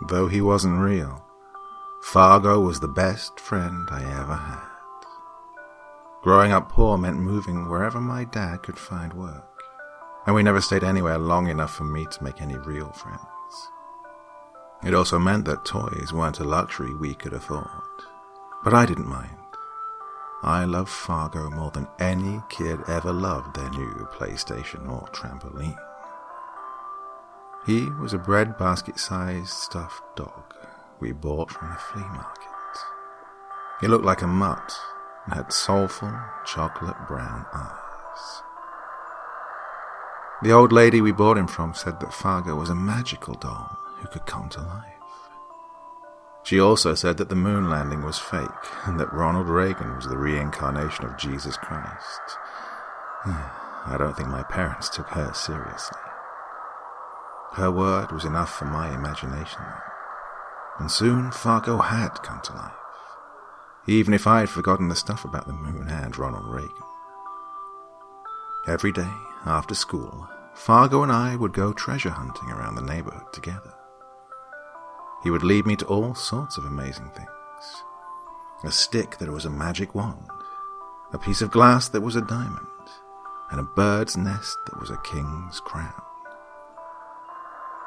Though he wasn't real, Fargo was the best friend I ever had. Growing up poor meant moving wherever my dad could find work, and we never stayed anywhere long enough for me to make any real friends. It also meant that toys weren't a luxury we could afford, but I didn't mind. I loved Fargo more than any kid ever loved their new PlayStation or trampoline. He was a breadbasket-sized stuffed dog we bought from the flea market. He looked like a mutt and had soulful, chocolate-brown eyes. The old lady we bought him from said that Fargo was a magical doll who could come to life. She also said that the moon landing was fake and that Ronald Reagan was the reincarnation of Jesus Christ. I don't think my parents took her seriously. Her word was enough for my imagination, and soon Fargo had come to life, even if I had forgotten the stuff about the moon and Ronald Reagan. Every day, after school, Fargo and I would go treasure hunting around the neighborhood together. He would lead me to all sorts of amazing things. A stick that was a magic wand, a piece of glass that was a diamond, and a bird's nest that was a king's crown.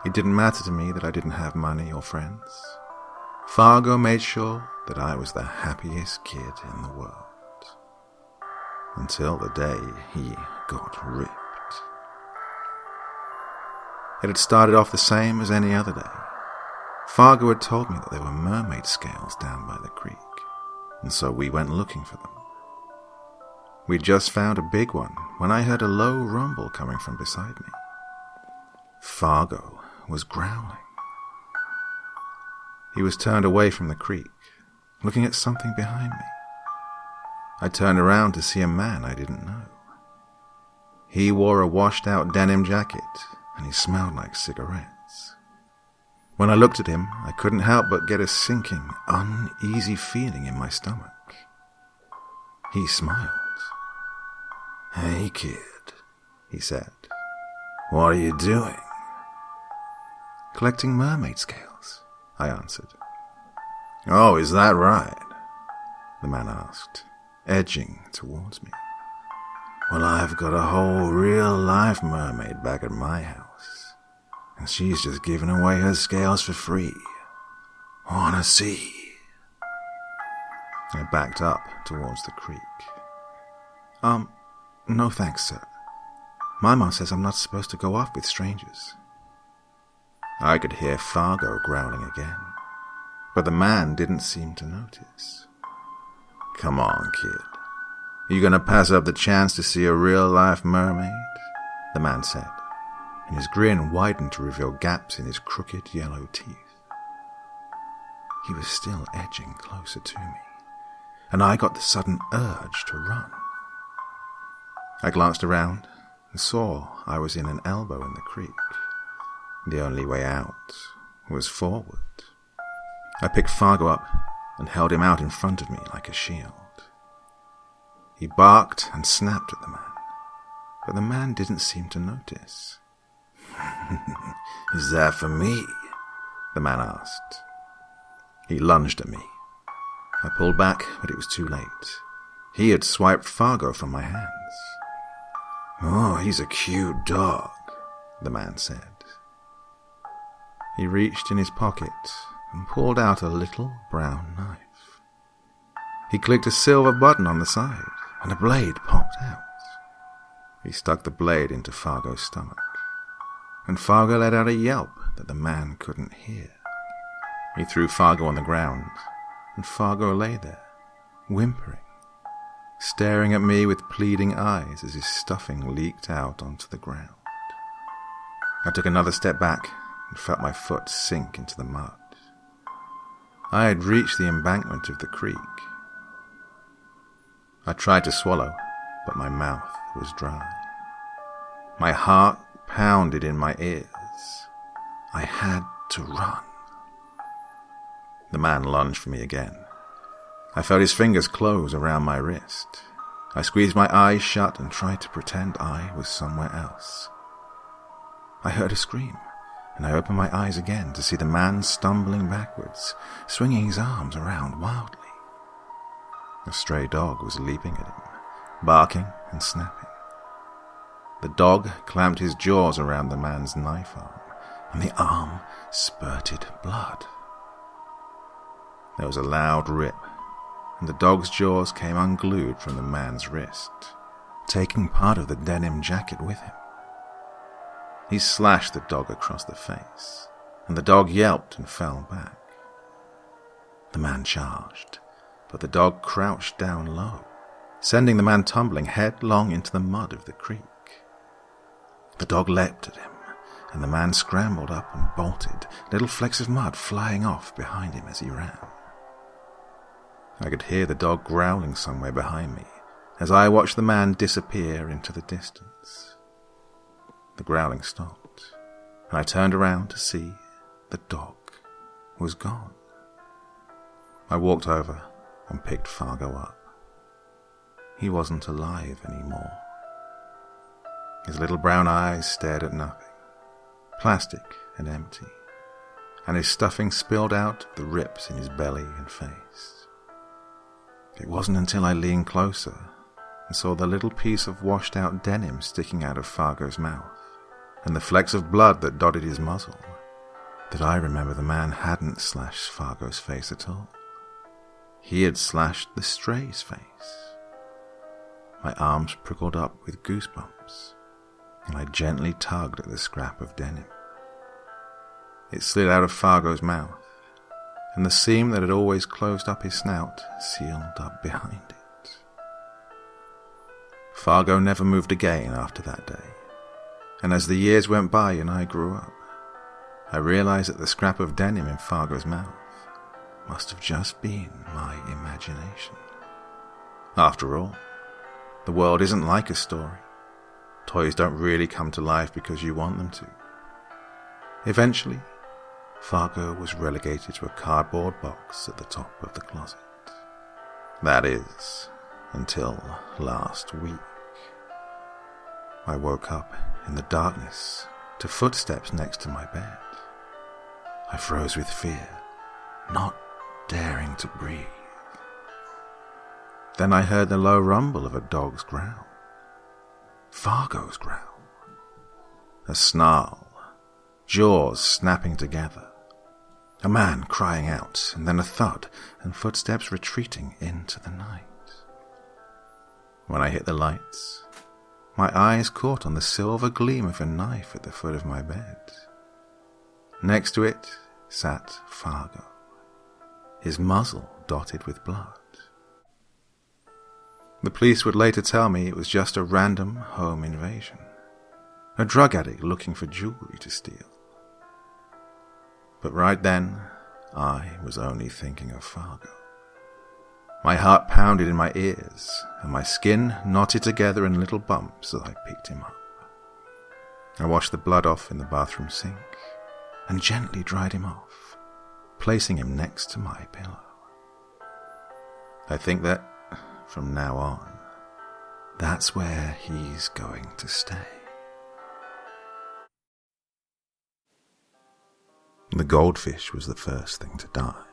It didn't matter to me that I didn't have money or friends. Fargo made sure that I was the happiest kid in the world. Until the day he got ripped. It had started off the same as any other day. Fargo had told me that there were mermaid scales down by the creek, and so we went looking for them. We'd just found a big one when I heard a low rumble coming from beside me. Fargo was growling. He was turned away from the creek, looking at something behind me. I turned around to see a man I didn't know. He wore a washed-out denim jacket, and he smelled like cigarettes. When I looked at him, I couldn't help but get a sinking, uneasy feeling in my stomach. He smiled. "Hey, kid," he said. "What are you doing?" "Collecting mermaid scales," I answered. "Oh, is that right?" the man asked, edging towards me. "Well, I've got a whole real-life mermaid back at my house, and she's just giving away her scales for free. Wanna see?" I backed up towards the creek. No thanks, sir. My mom says I'm not supposed to go off with strangers." I could hear Fargo growling again, but the man didn't seem to notice. "Come on, kid. You gonna pass up the chance to see a real-life mermaid?" the man said, and his grin widened to reveal gaps in his crooked yellow teeth. He was still edging closer to me, and I got the sudden urge to run. I glanced around and saw I was in an elbow in the creek. The only way out was forward. I picked Fargo up and held him out in front of me like a shield. He barked and snapped at the man, but the man didn't seem to notice. "Is that for me?" the man asked. He lunged at me. I pulled back, but it was too late. He had swiped Fargo from my hands. "Oh, he's a cute dog," the man said. He reached in his pocket and pulled out a little brown knife. He clicked a silver button on the side, and a blade popped out. He stuck the blade into Fargo's stomach, and Fargo let out a yelp that the man couldn't hear. He threw Fargo on the ground, and Fargo lay there, whimpering, staring at me with pleading eyes as his stuffing leaked out onto the ground. I took another step back and felt my foot sink into the mud. I had reached the embankment of the creek. I tried to swallow, but my mouth was dry. My heart pounded in my ears. I had to run. The man lunged for me again. I felt his fingers close around my wrist. I squeezed my eyes shut and tried to pretend I was somewhere else. I heard a scream and I opened my eyes again to see the man stumbling backwards, swinging his arms around wildly. A stray dog was leaping at him, barking and snapping. The dog clamped his jaws around the man's knife arm, and the arm spurted blood. There was a loud rip, and the dog's jaws came unglued from the man's wrist, taking part of the denim jacket with him. He slashed the dog across the face, and the dog yelped and fell back. The man charged, but the dog crouched down low, sending the man tumbling headlong into the mud of the creek. The dog leapt at him, and the man scrambled up and bolted, little flecks of mud flying off behind him as he ran. I could hear the dog growling somewhere behind me as I watched the man disappear into the distance. The growling stopped, and I turned around to see the dog was gone. I walked over and picked Fargo up. He wasn't alive anymore. His little brown eyes stared at nothing, plastic and empty, and his stuffing spilled out the rips in his belly and face. It wasn't until I leaned closer and saw the little piece of washed-out denim sticking out of Fargo's mouth and the flecks of blood that dotted his muzzle that I remember the man hadn't slashed Fargo's face at all. He had slashed the stray's face. My arms prickled up with goosebumps, and I gently tugged at the scrap of denim. It slid out of Fargo's mouth, and the seam that had always closed up his snout sealed up behind it. Fargo never moved again after that day, and as the years went by and I grew up, I realized that the scrap of denim in Fargo's mouth must have just been my imagination. After all, the world isn't like a story. Toys don't really come to life because you want them to. Eventually, Fargo was relegated to a cardboard box at the top of the closet. That is, until last week. I woke up in the darkness to footsteps next to my bed. I froze with fear, not daring to breathe. Then I heard the low rumble of a dog's growl. Fargo's growl. A snarl, jaws snapping together. A man crying out, and then a thud, and footsteps retreating into the night. When I hit the lights, my eyes caught on the silver gleam of a knife at the foot of my bed. Next to it sat Fargo, his muzzle dotted with blood. The police would later tell me it was just a random home invasion, a drug addict looking for jewelry to steal. But right then, I was only thinking of Fargo. My heart pounded in my ears, and my skin knotted together in little bumps as I picked him up. I washed the blood off in the bathroom sink, and gently dried him off, placing him next to my pillow. I think that, from now on, that's where he's going to stay. The goldfish was the first thing to die.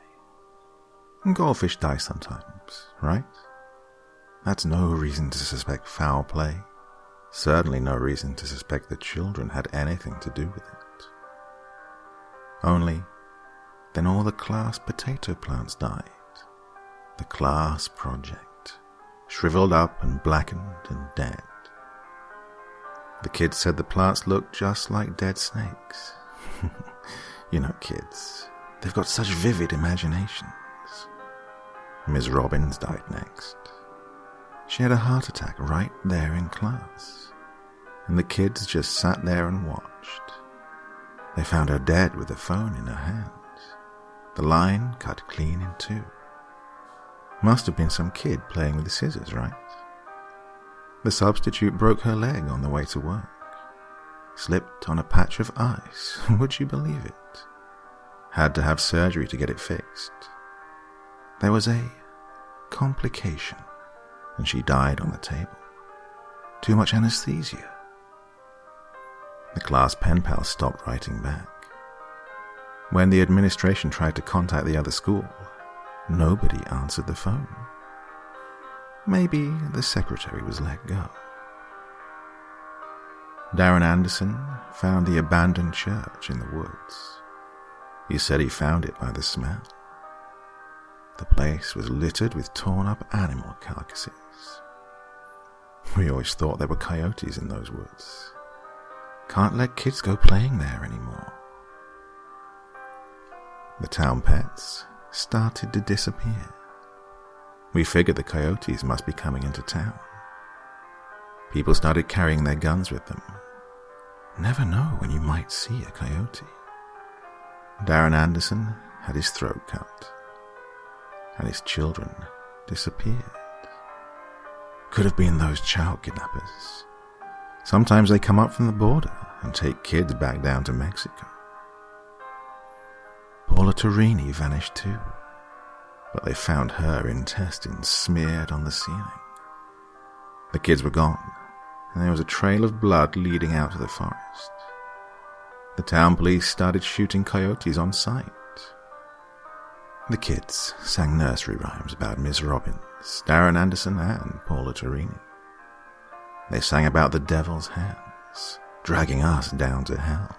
And goldfish die sometimes, right? That's no reason to suspect foul play. Certainly no reason to suspect the children had anything to do with it. Only, then all the class potato plants died. The class project, shriveled up and blackened and dead. The kids said the plants looked just like dead snakes. You know kids, they've got such vivid imaginations. Miss Robbins died next. She had a heart attack right there in class, and the kids just sat there and watched. They found her dead with a phone in her hand, the line cut clean in two. Must have been some kid playing with the scissors, right? The substitute broke her leg on the way to work. Slipped on a patch of ice, would you believe it? Had to have surgery to get it fixed. There was a complication, and she died on the table. Too much anesthesia. The class pen pal stopped writing back. When the administration tried to contact the other school, nobody answered the phone. Maybe the secretary was let go. Darren Anderson found the abandoned church in the woods. He said he found it by the smell. The place was littered with torn-up animal carcasses. We always thought there were coyotes in those woods. Can't let kids go playing there anymore. The town pets started to disappear. We figured the coyotes must be coming into town. People started carrying their guns with them. Never know when you might see a coyote. Darren Anderson had his throat cut, and his children disappeared. Could have been those child kidnappers. Sometimes they come up from the border and take kids back down to Mexico. Paula Torini vanished too, but they found her intestines smeared on the ceiling. The kids were gone, and there was a trail of blood leading out to the forest. The town police started shooting coyotes on sight. The kids sang nursery rhymes about Miss Robbins, Darren Anderson, and Paula Torini. They sang about the devil's hands, dragging us down to hell.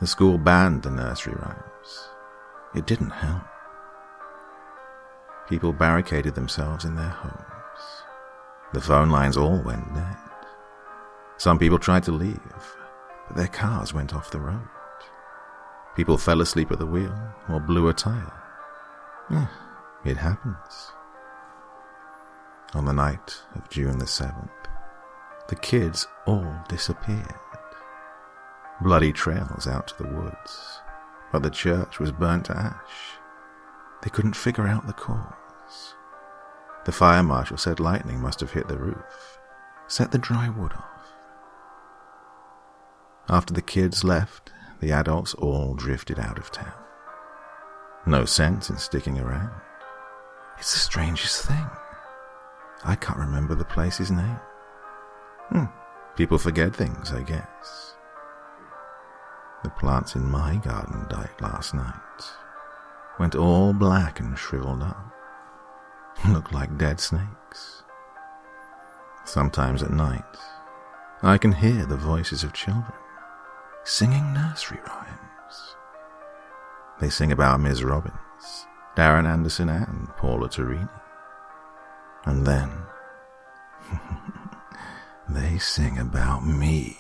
The school banned the nursery rhymes. It didn't help. People barricaded themselves in their homes. The phone lines all went dead. Some people tried to leave, but their cars went off the road. People fell asleep at the wheel or blew a tire. It happens. On the night of June the 7th, the kids all disappeared. Bloody trails out to the woods, but the church was burnt to ash. They couldn't figure out the cause. The fire marshal said lightning must have hit the roof, set the dry wood off. After the kids left, the adults all drifted out of town. No sense in sticking around. It's the strangest thing. I can't remember the place's name. People forget things, I guess. The plants in my garden died last night. Went all black and shriveled up. Looked like dead snakes. Sometimes at night, I can hear the voices of children singing nursery rhymes. They sing about Miss Robbins, Darren Anderson, and Paula Torini. And then, they sing about me.